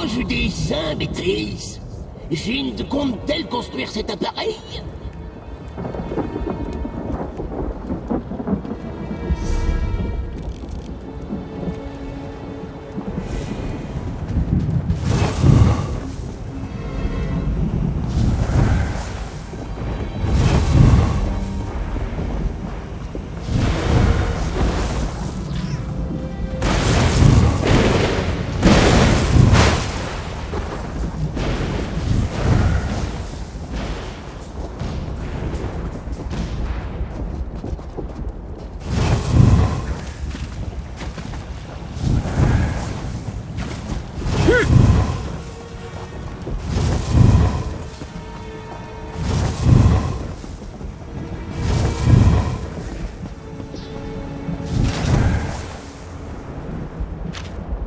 je des maîtrise. Jind compte-t-elle construire cet appareil?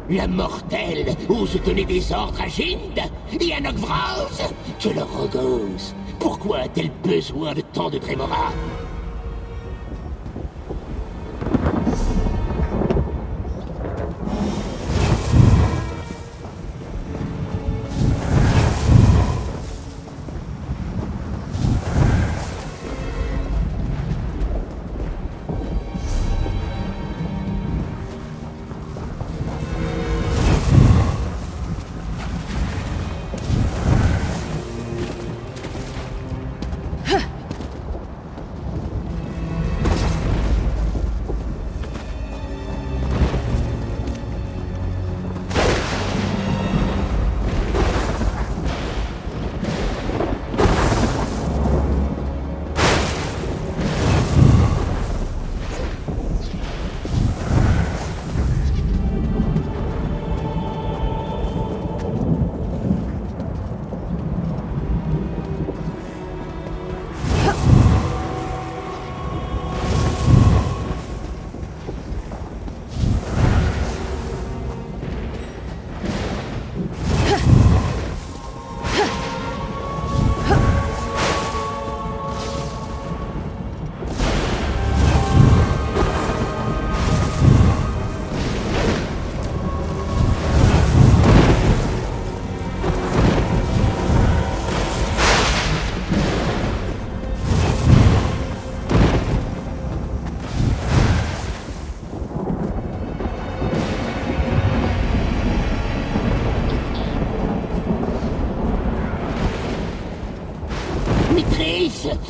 La mortelle ose donner des ordres à Jind et à Nokvraz. Quelle arrogance! Pourquoi a-t-elle besoin de tant de Trémora?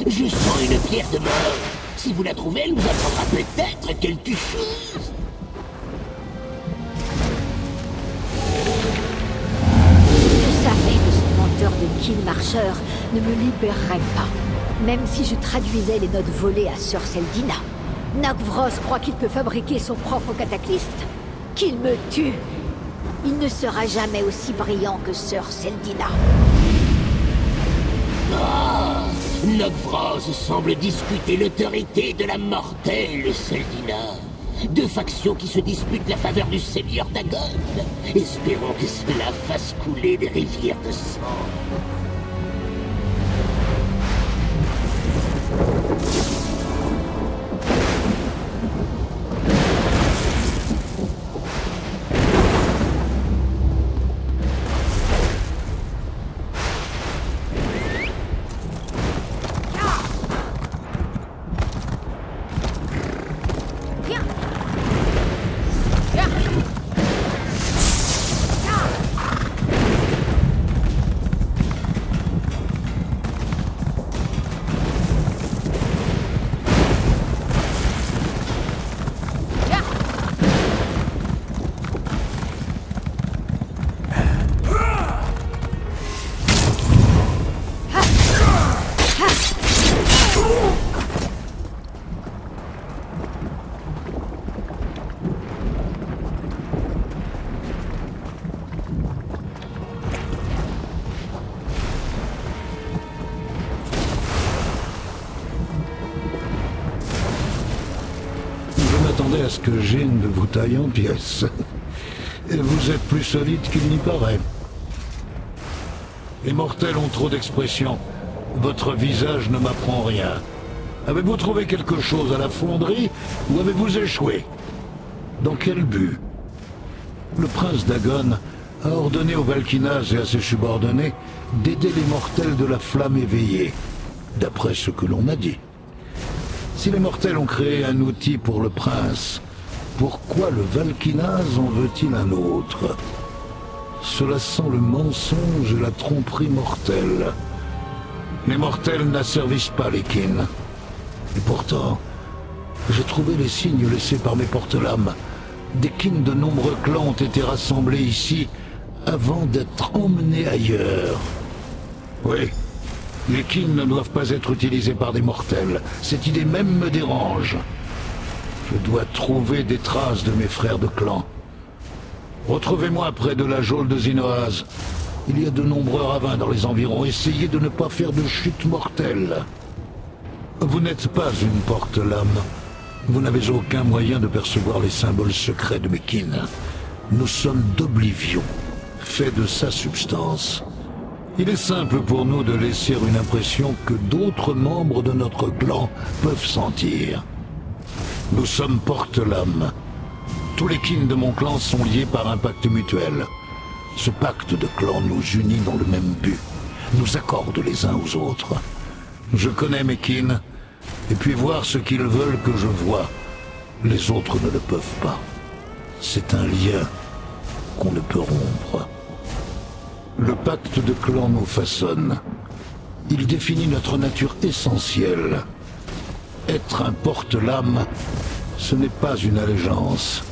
Je sens une pierre de mort. Si vous la trouvez, elle nous apprendra peut-être quelque chose. Je savais que ce menteur de Kill Marcher ne me libérerait pas, même si je traduisais les notes volées à Sœur Seldina. Nokvraz croit qu'il peut fabriquer son propre cataclysme. Qu'il me tue. Il ne sera jamais aussi brillant que Sœur Seldina. Ah, Nokvraz semble discuter l'autorité de la mortelle Seldina. Deux factions qui se disputent la faveur du seigneur Dagon. Espérons que cela fasse couler des rivières de sang. À ce que Jind vous taille en pièces. Et vous êtes plus solide qu'il n'y paraît. Les mortels ont trop d'expression. Votre visage ne m'apprend rien. Avez-vous trouvé quelque chose à la fonderie ou avez-vous échoué? Dans quel but? Le prince Dagon a ordonné aux Valkynas et à ses subordonnés d'aider les mortels de la flamme éveillée, d'après ce que l'on m'a dit. Si les mortels ont créé un outil pour le prince, pourquoi le Valkynas en veut-il un autre? Cela sent le mensonge et la tromperie mortelle. Les mortels n'asservissent pas les kin. Et pourtant, j'ai trouvé les signes laissés par mes porte-lames. Des kin de nombreux clans ont été rassemblés ici avant d'être emmenés ailleurs. Oui, les kin ne doivent pas être utilisés par des mortels. Cette idée même me dérange. Je dois trouver des traces de mes frères de clan. Retrouvez-moi près de la geôle de Zinoaz. Il y a de nombreux ravins dans les environs. Essayez de ne pas faire de chute mortelle. Vous n'êtes pas une porte-lame. Vous n'avez aucun moyen de percevoir les symboles secrets de mes kin. Nous sommes d'Oblivion, faits de sa substance. Il est simple pour nous de laisser une impression que d'autres membres de notre clan peuvent sentir. Nous sommes porte-lames. Tous les kin de mon clan sont liés par un pacte mutuel. Ce pacte de clan nous unit dans le même but, nous accorde les uns aux autres. Je connais mes kin, et puis voir ce qu'ils veulent que je vois. Les autres ne le peuvent pas. C'est un lien qu'on ne peut rompre. Le pacte de clan nous façonne. Il définit notre nature essentielle. Être un porte-lame, ce n'est pas une allégeance.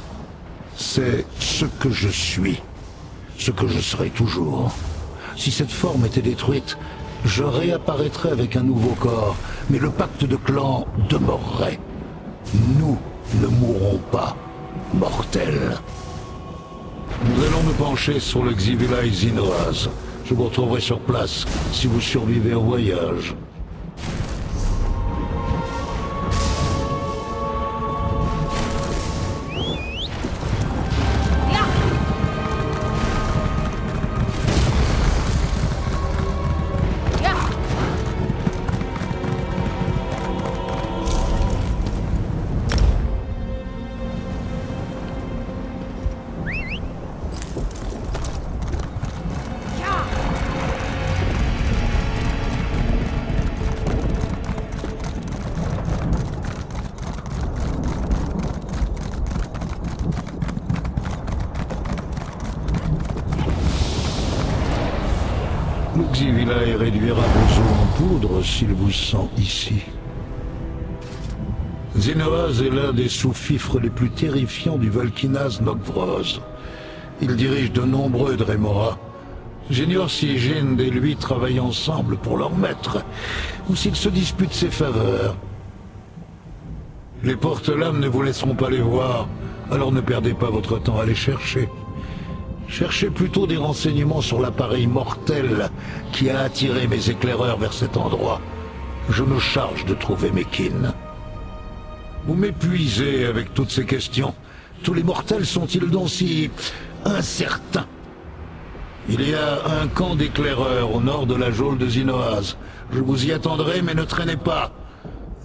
C'est ce que je suis. Ce que je serai toujours. Si cette forme était détruite, je réapparaîtrais avec un nouveau corps, mais le pacte de clan demeurerait. Nous ne mourrons pas, mortels. Nous allons nous pencher sur le Xivilai Zinoaz. Je vous retrouverai sur place si vous survivez au voyage. Le Xivilai réduira vos os en poudre s'il vous sent ici. Zinoaz est l'un des sous-fifres les plus terrifiants du Valkynas Nokvros. Il dirige de nombreux Dremora. J'ignore si Jind et lui travaillent ensemble pour leur maître, ou s'ils se disputent ses faveurs. Les porte-lames ne vous laisseront pas les voir, alors ne perdez pas votre temps à les chercher. Cherchez plutôt des renseignements sur l'appareil mortel qui a attiré mes éclaireurs vers cet endroit. Je me charge de trouver mes kin. Vous m'épuisez avec toutes ces questions. Tous les mortels sont-ils donc si incertains? Il y a un camp d'éclaireurs au nord de la geôle de Zinoaz. Je vous y attendrai, mais ne traînez pas.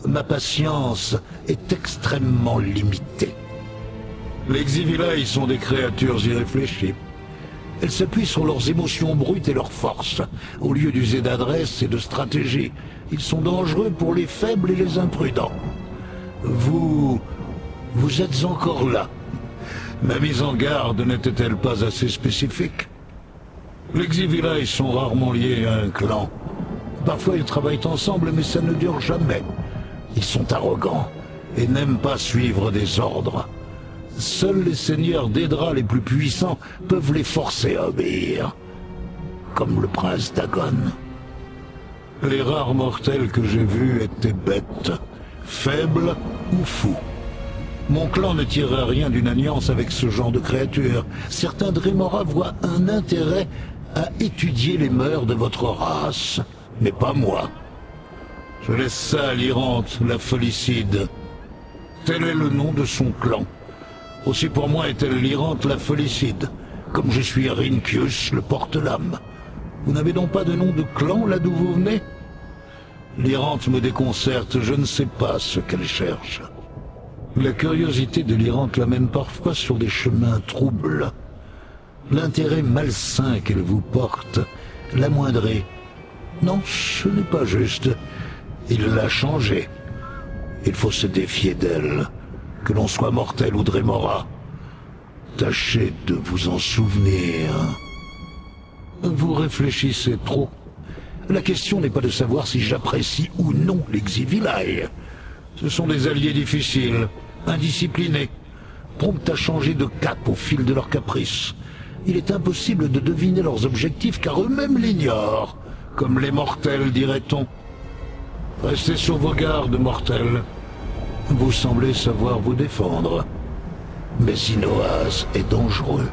Ma patience est extrêmement limitée. Les Xivilai sont des créatures irréfléchies. Elles s'appuient sur leurs émotions brutes et leurs forces, au lieu d'user d'adresse et de stratégie. Ils sont dangereux pour les faibles et les imprudents. Vous êtes encore là. Ma mise en garde n'était-elle pas assez spécifique? Les Xivilai sont rarement liés à un clan. Parfois ils travaillent ensemble, mais ça ne dure jamais. Ils sont arrogants et n'aiment pas suivre des ordres. Seuls les seigneurs d'Edra les plus puissants peuvent les forcer à obéir. Comme le prince Dagon. Les rares mortels que j'ai vus étaient bêtes, faibles ou fous. Mon clan ne tirerait rien d'une alliance avec ce genre de créatures. Certains Dremora voient un intérêt à étudier les mœurs de votre race, mais pas moi. Je laisse ça à l'Irante, la folicide. Tel est le nom de son clan. Aussi pour moi est-elle l'Irante la folicide, comme je suis Rinkius le porte-lame. Vous n'avez donc pas de nom de clan là d'où vous venez? L'Irante me déconcerte, je ne sais pas ce qu'elle cherche. La curiosité de l'Irante l'amène parfois sur des chemins troubles. L'intérêt malsain qu'elle vous porte l'amoindrit. Non, ce n'est pas juste. Il l'a changée. Il faut se défier d'elle, que l'on soit mortel ou Drémora. Tâchez de vous en souvenir. Vous réfléchissez trop. La question n'est pas de savoir si j'apprécie ou non les Xivilae. Ce sont des alliés difficiles, indisciplinés, prompts à changer de cap au fil de leurs caprices. Il est impossible de deviner leurs objectifs car eux-mêmes l'ignorent, comme les mortels, dirait-on. Restez sur vos gardes, mortels. Vous semblez savoir vous défendre. Mais Sinoas est dangereux.